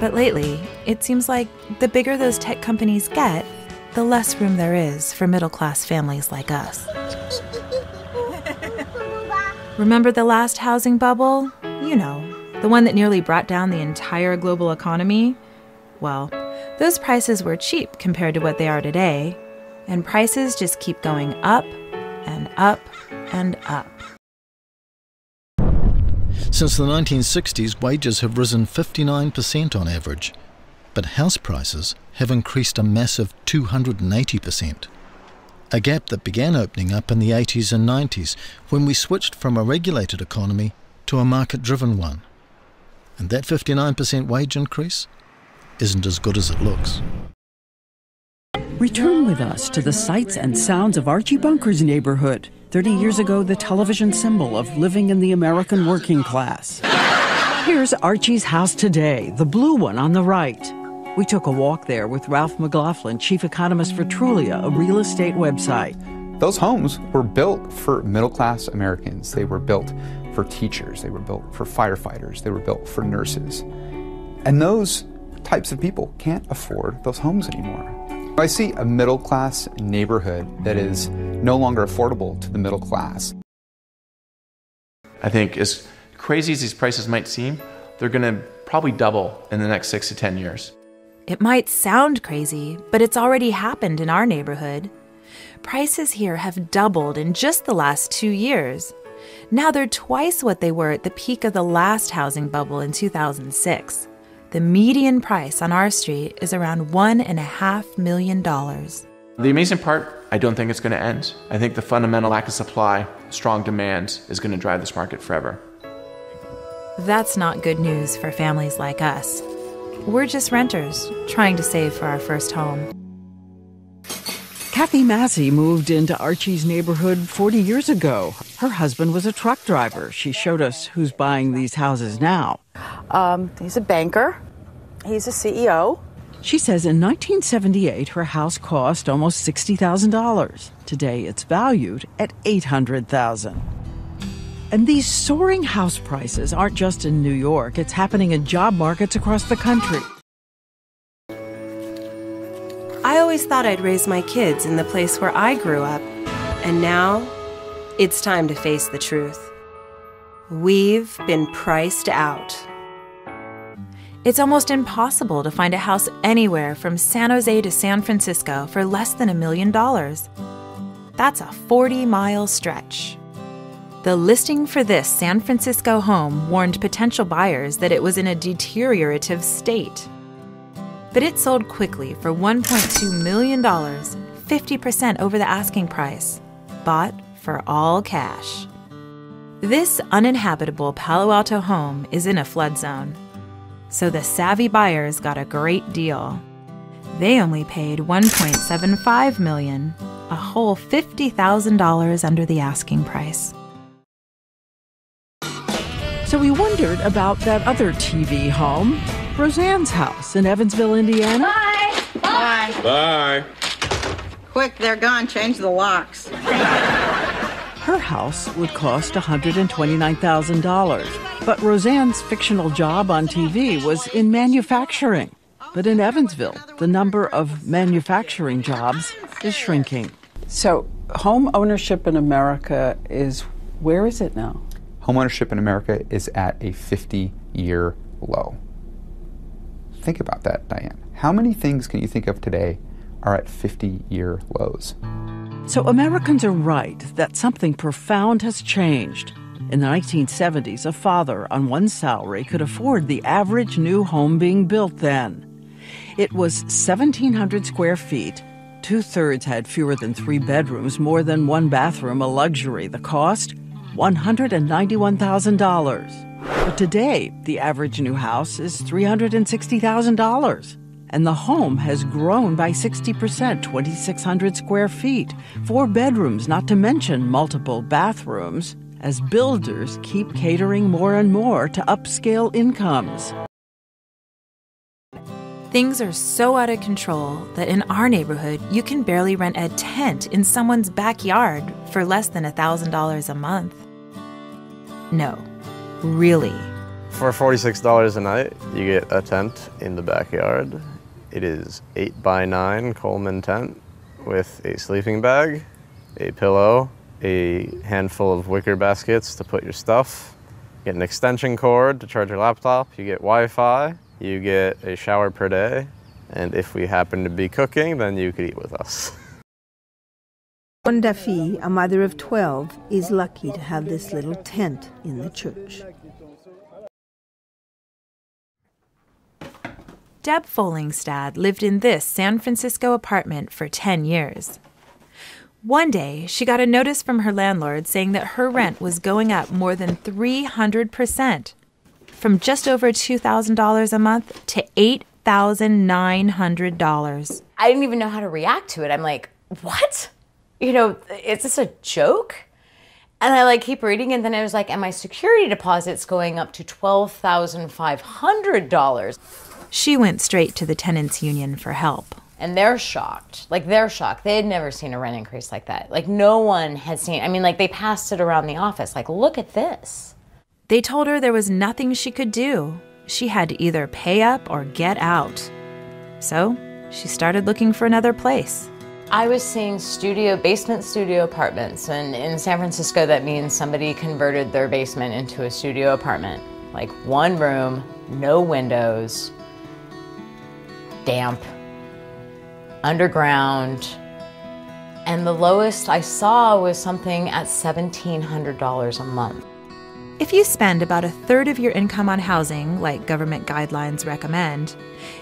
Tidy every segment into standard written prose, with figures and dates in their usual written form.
But lately, it seems like the bigger those tech companies get, the less room there is for middle-class families like us. Remember the last housing bubble? You know, the one that nearly brought down the entire global economy? Well, those prices were cheap compared to what they are today, and prices just keep going up and up and up. Since the 1960s, wages have risen 59% on average, but house prices have increased a massive 280%. A gap that began opening up in the 80s and 90s when we switched from a regulated economy to a market-driven one. And that 59% wage increase isn't as good as it looks. Return with us to the sights and sounds of Archie Bunker's neighborhood. 30 years ago, the television symbol of living in the American working class. Here's Archie's house today, the blue one on the right. We took a walk there with Ralph McLaughlin, chief economist for Trulia, a real estate website. Those homes were built for middle-class Americans. They were built for teachers. They were built for firefighters. They were built for nurses. And those types of people can't afford those homes anymore. I see a middle-class neighborhood that is no longer affordable to the middle class. I think as crazy as these prices might seem, they're going to probably double in the next 6 to 10 years. It might sound crazy, but it's already happened in our neighborhood. Prices here have doubled in just the last 2 years. Now they're twice what they were at the peak of the last housing bubble in 2006. The median price on our street is around $1.5 million. The amazing part, I don't think it's going to end. I think the fundamental lack of supply, strong demand, is going to drive this market forever. That's not good news for families like us. We're just renters trying to save for our first home. Kathy Massey moved into Archie's neighborhood 40 years ago. Her husband was a truck driver. She showed us who's buying these houses now. He's a banker. He's a CEO. She says in 1978, her house cost almost $60,000. Today, it's valued at $800,000. And these soaring house prices aren't just in New York. It's happening in job markets across the country. I always thought I'd raise my kids in the place where I grew up. And now, it's time to face the truth. We've been priced out. It's almost impossible to find a house anywhere from San Jose to San Francisco for less than $1 million. That's a 40-mile stretch. The listing for this San Francisco home warned potential buyers that it was in a deteriorative state. But it sold quickly for $1.2 million, 50% over the asking price, bought for all cash. This uninhabitable Palo Alto home is in a flood zone, so the savvy buyers got a great deal. They only paid $1.75 million, a whole $50,000 under the asking price. So we wondered about that other TV home, Roseannes House in Evansville, Indiana. Bye. Bye. Bye. Quick, they're gone. Change the locks. Her house would cost $129,000. But Roseanne's fictional job on TV was in manufacturing. But in Evansville, the number of manufacturing jobs is shrinking. So home ownership in America where is it now? Homeownership in America is at a 50-year low. Think about that, Diane. How many things can you think of today are at 50-year lows? So Americans are right that something profound has changed. In the 1970s, a father on one salary could afford the average new home being built then. It was 1,700 square feet. 2/3 had fewer than 3 bedrooms, more than 1 bathroom, a luxury. The cost? $191,000. But today, the average new house is $360,000. And the home has grown by 60%, 2,600 square feet, 4 bedrooms, not to mention multiple bathrooms, as builders keep catering more and more to upscale incomes. Things are so out of control that in our neighborhood, you can barely rent a tent in someone's backyard for less than $1,000 a month. No, really, For $46 a night, you get a tent in the backyard. It is 8x9 Coleman tent with a sleeping bag, a pillow, a handful of wicker baskets to put your stuff. You get an extension cord to charge your laptop. You get Wi-Fi. You get a shower per day. And if we happen to be cooking, then you could eat with us. Wanda Fee, a mother of 12, is lucky to have this little tent in the church. Deb Folingstad lived in this San Francisco apartment for 10 years. One day, she got a notice from her landlord saying that her rent was going up more than 300%, from just over $2,000 a month to $8,900. I didn't even know how to react to it. I'm like, what? You know, is this a joke? And I keep reading, and then I was like, and my security deposit's going up to $12,500. She went straight to the tenants union for help. And they're shocked. They're shocked. They had never seen a rent increase like that. No one had seen, they passed it around the office. Look at this. They told her there was nothing she could do. She had to either pay up or get out. So she started looking for another place. I was seeing basement studio apartments. And in San Francisco, that means somebody converted their basement into a studio apartment. One room, no windows, damp, underground, and the lowest I saw was something at $1,700 a month. If you spend about a third of your income on housing, like government guidelines recommend,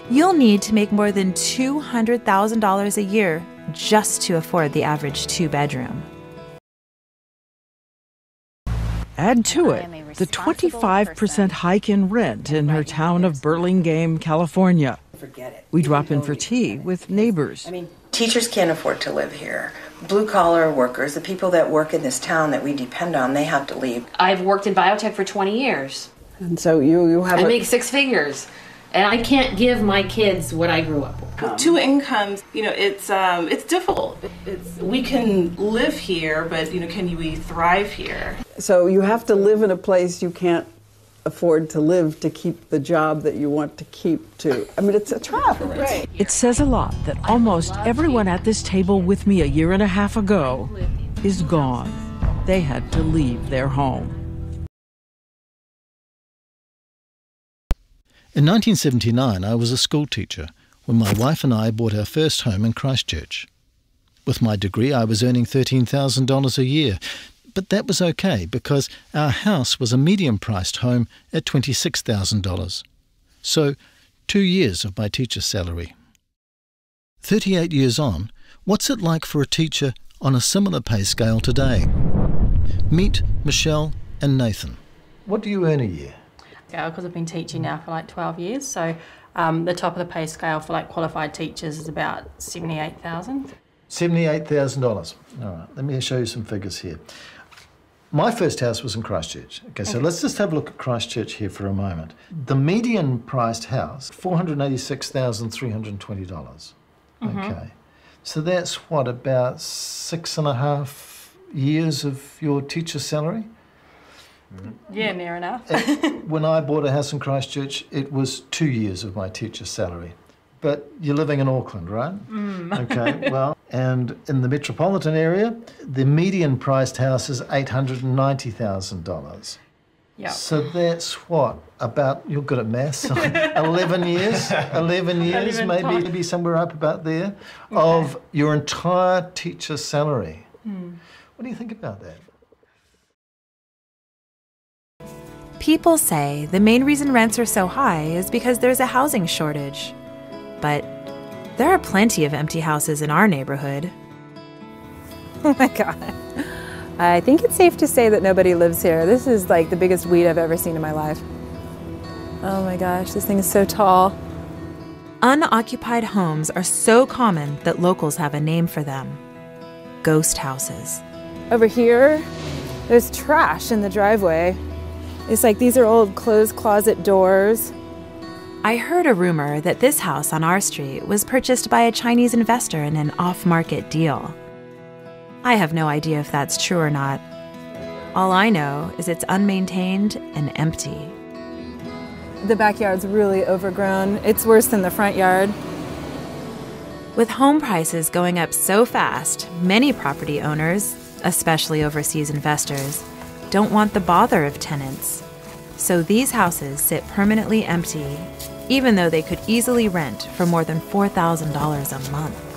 you'll need to make more than $200,000 a year just to afford the average two-bedroom. Add to it the 25% hike in rent in her town of Burlingame, California. We drop in for tea with neighbors. Teachers can't afford to live here. Blue-collar workers, the people that work in this town that we depend on, they have to leave. I've worked in biotech for 20 years. And so you have I make six figures. And I can't give my kids what I grew up with. With two incomes, it's difficult. We can live here, but, can we thrive here? So you have to live in a place you can't afford to live to keep the job that you want to keep to. It's a trap. Right. It says a lot that almost everyone at this table with me a year and a half ago is gone. They had to leave their home. In 1979, I was a school teacher when my wife and I bought our first home in Christchurch. With my degree, I was earning $13,000 a year, but that was okay because our house was a medium-priced home at $26,000. So, 2 years of my teacher's salary. 38 years on, what's it like for a teacher on a similar pay scale today? Meet Michelle and Nathan. What do you earn a year? Because I've been teaching now for 12 years, so the top of the pay scale for qualified teachers is about $78,000. $78,000. All right, let me show you some figures here. My first house was in Christchurch. Okay, so let's just have a look at Christchurch here for a moment. The median priced house, $486,320. Okay, so that's what, about 6.5 years of your teacher's salary? Yeah, near enough. When I bought a house in Christchurch, it was 2 years of my teacher's salary. But you're living in Auckland, right? Okay, well, and in the metropolitan area, the median priced house is $890,000. Yeah. So that's what, about, you're good at maths, 11 years? 11 years, maybe somewhere up about there, of your entire teacher's salary. What do you think about that? People say the main reason rents are so high is because there's a housing shortage. But there are plenty of empty houses in our neighborhood. Oh my God. I think it's safe to say that nobody lives here. This is the biggest weed I've ever seen in my life. Oh my gosh, this thing is so tall. Unoccupied homes are so common that locals have a name for them. Ghost houses. Over here, there's trash in the driveway. It's these are old closed closet doors. I heard a rumor that this house on our street was purchased by a Chinese investor in an off-market deal. I have no idea if that's true or not. All I know is it's unmaintained and empty. The backyard's really overgrown. It's worse than the front yard. With home prices going up so fast, many property owners, especially overseas investors, don't want the bother of tenants. So these houses sit permanently empty, even though they could easily rent for more than $4,000 a month.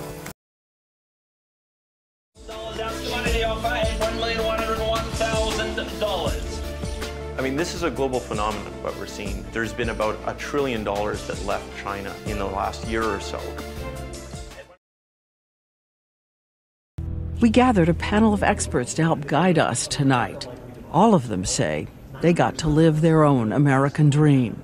I mean, this is a global phenomenon, what we're seeing. There's been about $1 trillion that left China in the last year or so. We gathered a panel of experts to help guide us tonight. All of them say they got to live their own American dream.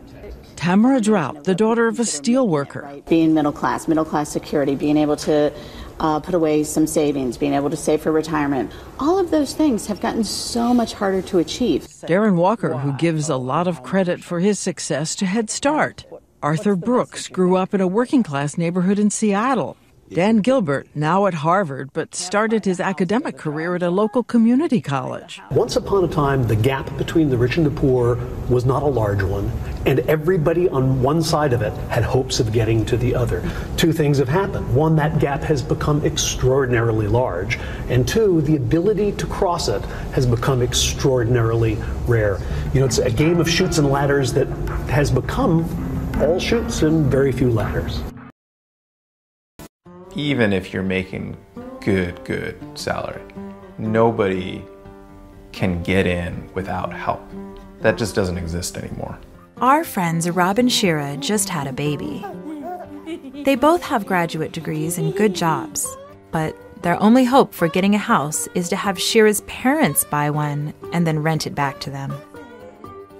Tamara Drought, the daughter of a steelworker. Being middle class security, being able to put away some savings, being able to save for retirement. All of those things have gotten so much harder to achieve. Darren Walker, who gives a lot of credit for his success to Head Start. Arthur Brooks grew up in a working-class neighborhood in Seattle. Dan Gilbert, now at Harvard, but started his academic career at a local community college. Once upon a time, the gap between the rich and the poor was not a large one, and everybody on one side of it had hopes of getting to the other. Two things have happened. One, that gap has become extraordinarily large, and two, the ability to cross it has become extraordinarily rare. You know, it's a game of chutes and ladders that has become all chutes and very few ladders. Even if you're making good salary, nobody can get in without help. That just doesn't exist anymore. Our friends Robyn Shira just had a baby. They both have graduate degrees and good jobs, but their only hope for getting a house is to have Shira's parents buy one and then rent it back to them.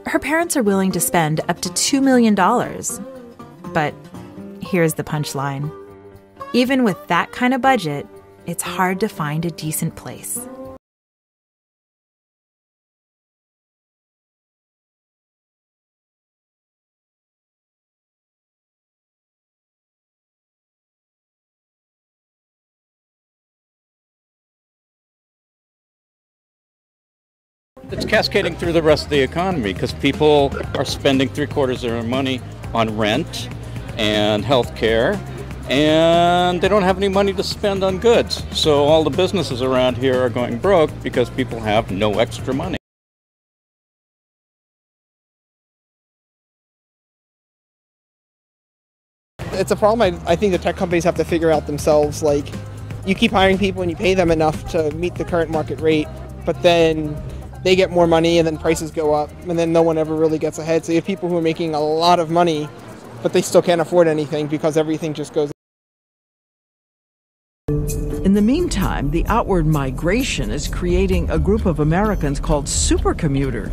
Her parents are willing to spend up to $2 million, but here's the punchline. Even with that kind of budget, it's hard to find a decent place. It's cascading through the rest of the economy because people are spending 3/4 of their money on rent and health care, and they don't have any money to spend on goods. So all the businesses around here are going broke because people have no extra money. It's a problem I think the tech companies have to figure out themselves. Like, you keep hiring people and you pay them enough to meet the current market rate, but then they get more money and then prices go up, and then no one ever really gets ahead. So you have people who are making a lot of money, but they still can't afford anything because everything just goes. In the meantime, the outward migration is creating a group of Americans called super commuters.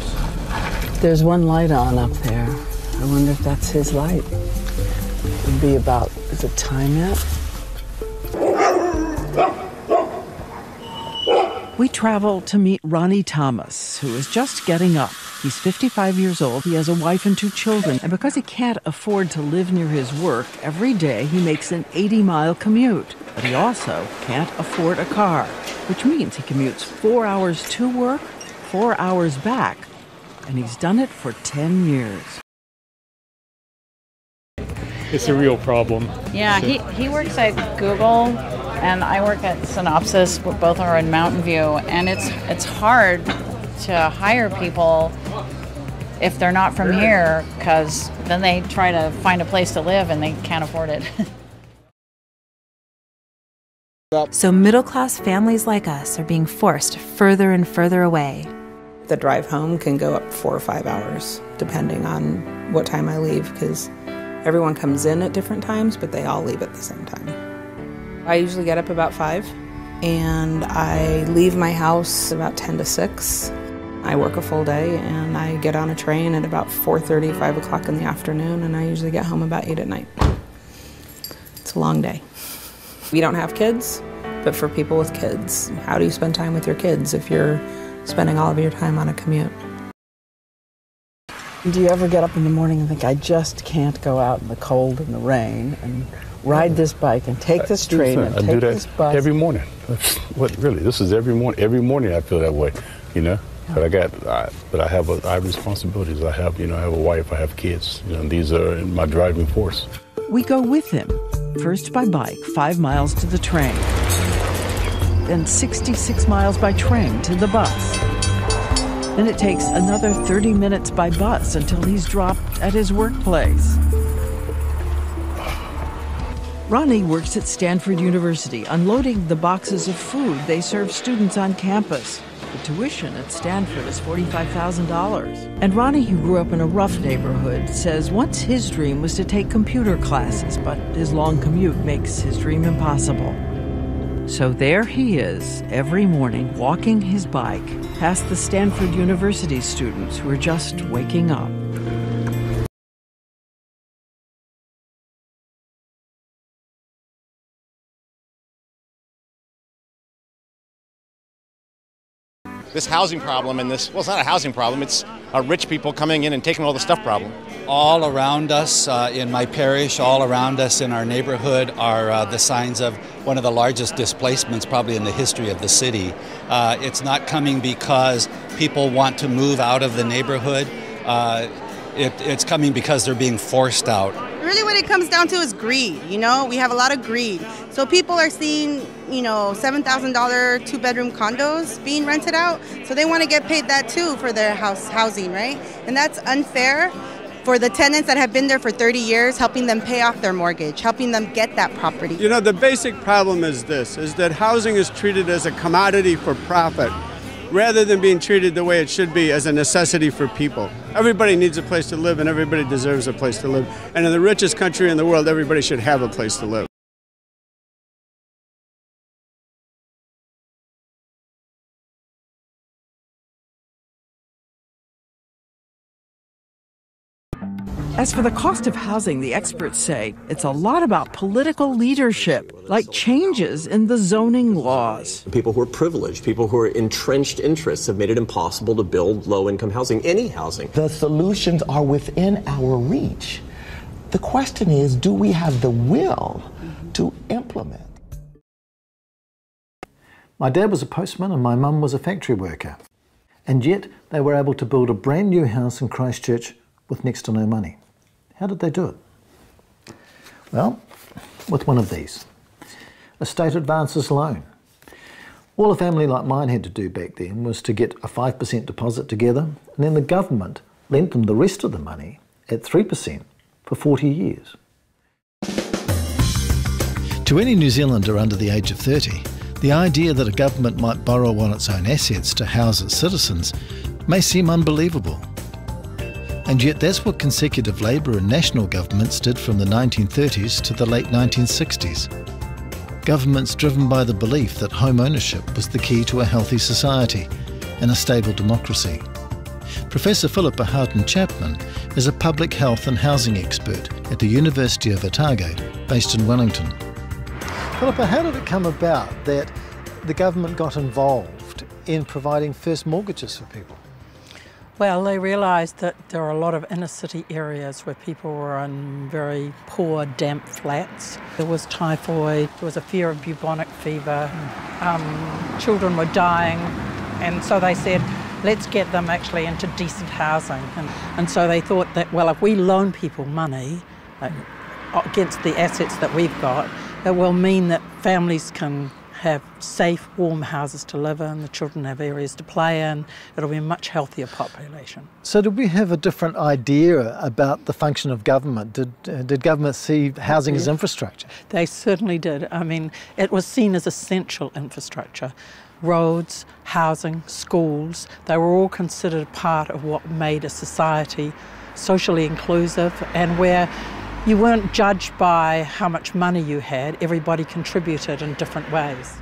There's one light on up there. I wonder if that's his light. It would be about, is it time yet? We travel to meet Ronnie Thomas, who is just getting up. He's 55 years old, he has a wife and 2 children, and because he can't afford to live near his work, every day he makes an 80-mile commute. But he also can't afford a car, which means he commutes 4 hours to work, 4 hours back, and he's done it for 10 years. It's a real problem. Yeah, he works at Google, and I work at Synopsys. Both are in Mountain View, and it's hard to hire people if they're not from here, because then they try to find a place to live and they can't afford it. So middle-class families like us are being forced further and further away. The drive home can go up 4 or 5 hours, depending on what time I leave, because everyone comes in at different times, but they all leave at the same time. I usually get up about 5, and I leave my house about 10 to 6. I work a full day, and I get on a train at about 4:30, 5 o'clock in the afternoon, and I usually get home about 8 at night. It's a long day. We don't have kids, but for people with kids, how do you spend time with your kids if you're spending all of your time on a commute? Do you ever get up in the morning and think, I just can't go out in the cold and the rain and ride this bike and take this train and take this bus? Every morning. This is every morning. Every morning I feel that way, you know? But I have responsibilities. I have a wife, I have kids. These are my driving force. We go with him, first by bike, 5 miles to the train, then 66 miles by train to the bus. Then it takes another 30 minutes by bus until he's dropped at his workplace. Ronnie works at Stanford University, unloading the boxes of food they serve students on campus. The tuition at Stanford is $45,000. And Ronnie, who grew up in a rough neighborhood, says once his dream was to take computer classes, but his long commute makes his dream impossible. So there he is, every morning, walking his bike past the Stanford University students who are just waking up. This housing problem and this, well, it's not a housing problem, it's rich people coming in and taking all the stuff problem. All around us in my parish, all around us in our neighborhood are the signs of one of the largest displacements probably in the history of the city. It's not coming because people want to move out of the neighborhood. It's coming because they're being forced out. Really what it comes down to is greed, We have a lot of greed. So people are seeing, $7,000 two-bedroom condos being rented out. So they want to get paid that too for their housing, right? And that's unfair for the tenants that have been there for 30 years, helping them pay off their mortgage, helping them get that property. The basic problem is that housing is treated as a commodity for profit, rather than being treated the way it should be as a necessity for people. Everybody needs a place to live and everybody deserves a place to live. And in the richest country in the world, everybody should have a place to live. As for the cost of housing, the experts say it's a lot about political leadership, like changes in the zoning laws. People who are privileged, people who are entrenched interests have made it impossible to build low-income housing, any housing. The solutions are within our reach. The question is, do we have the will to implement? My dad was a postman and my mum was a factory worker. And yet they were able to build a brand new house in Christchurch with next to no money. How did they do it? Well, with one of these, a state advances loan. All a family like mine had to do back then was to get a 5% deposit together, and then the government lent them the rest of the money at 3% for 40 years. To any New Zealander under the age of 30, the idea that a government might borrow on its own assets to house its citizens may seem unbelievable. And yet that's what consecutive Labour and national governments did from the 1930s to the late 1960s. Governments driven by the belief that home ownership was the key to a healthy society and a stable democracy. Professor Philippa Houghton-Chapman is a public health and housing expert at the University of Otago, based in Wellington. Philippa, how did it come about that the government got involved in providing first mortgages for people? Well, they realised that there are a lot of inner city areas where people were in very poor, damp flats. There was typhoid, there was a fear of bubonic fever, children were dying, and so they said, let's get them actually into decent housing. And so they thought that, well, if we loan people money against the assets that we've got, it will mean that families can have safe, warm houses to live in, the children have areas to play in, it'll be a much healthier population. So did we have a different idea about the function of government? Did government see housing as infrastructure? They certainly did. I mean, it was seen as essential infrastructure. Roads, housing, schools, they were all considered part of what made a society socially inclusive and where you weren't judged by how much money you had, everybody contributed in different ways.